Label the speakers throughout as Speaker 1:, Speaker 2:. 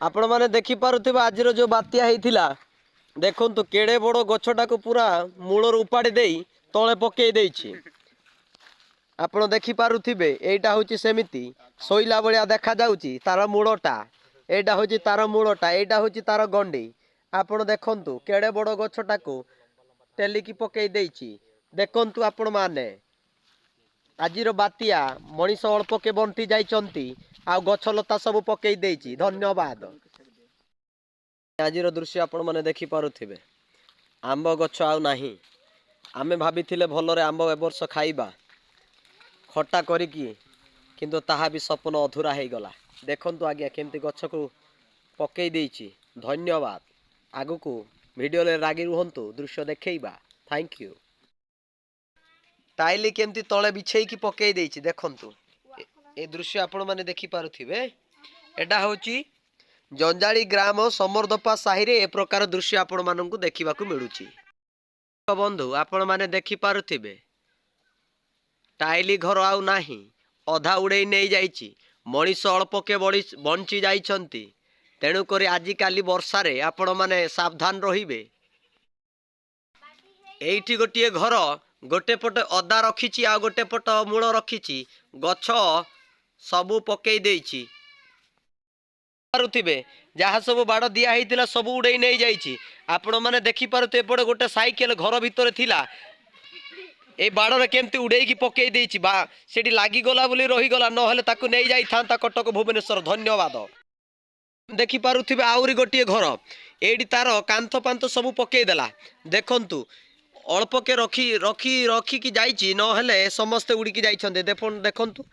Speaker 1: आपण मैंने देखिपे आज जो बात्या होता देखु केड़े बड़ गछटा को पूरा मूलर उपाड़ी दे तले पकई आपण देखिपे यहाँ हूँ सेमती शोला भाया देखा जाऊँगी तार मूलटा यहाँ हूँ तार मूलटा यहाँ हूँ तार गंडी आपण देखु केड़े बड़ गछटा को टेलिकी पकई देखु आपण मैंने आज बात्या मनीष अल्प के बंटी जाइंट आ गछलता सब पकई देछि। धन्यवाद। आज दृश्य आपण मैंने देखिपे आंब गछ आउ नाही आमे भाभी भलरे आंब ए वर्ष खाइबा खटा करिकी किंतु ताहा भी सपन अधूरा हो गला। देखंतु आज्ञा केमती गछ को पकई देछि। धन्यवाद। आगु को वीडियो ले रागी रुहंतु दृश्य देखैबा। Thank you. टाइली केमती तले बिछे की पकई देछि देखंतु ए दृश्य आपण माने देखि पारुथिबे। एटा होची जंजाली ग्राम समरदपा साही रे ए प्रकार दृश्य आपण माननकु देखिबाकू मिलुची। बंधु आपण माने देखि पारुथिबे टाइली घर आउ नाही अधा उड़े नहीं जाइछि मनीष अल्प के बंची जाइछंती तेणु करी आजि काली वर्षा रे आपण माने सावधान रहिबे। एइठी गोटिए घर गोटे पट अदा रखिछि आ गोटे पट मूल रखिछि गछ सबू पकई देछि। पारुथिबे जहाँ सब बाड़ दिया होता सब उड़े नहीं जाइछि। आपण माने देखि पारुथे एपटे गोटे साइकेल घर भितर थिला ए बाड़े केमती उड़े की पकई देछि बा सेठी लागी गला बोली रही गला नहले ताकू नहीं जाई थांता कटक भुवनेश्वर। धन्यवाद। देखि पारुथिबे आउरी गोटिए घर एडी तार कांथ पांथ सब पकई देला देखंतु अल्प के रखी रखी रखी की जाइछि नहले समस्ते उड़ीकी जाइछन्ते देखंतु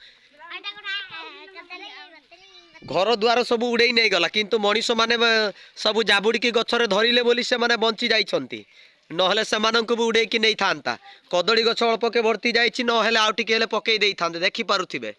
Speaker 1: घर द्वार सब उड़े नहीं गला किंतु मनीष माने सब जाबुड़ी की गछरे धरिले बोली से माने बंची जाइछन्ती नहले सेमानंकु भी उड़े की नहीं थांता। कदली गछ अल्प के भर्ती जाइछि नहले आउ टिके हेले पकई देई थांते। देखि पारुथिबे।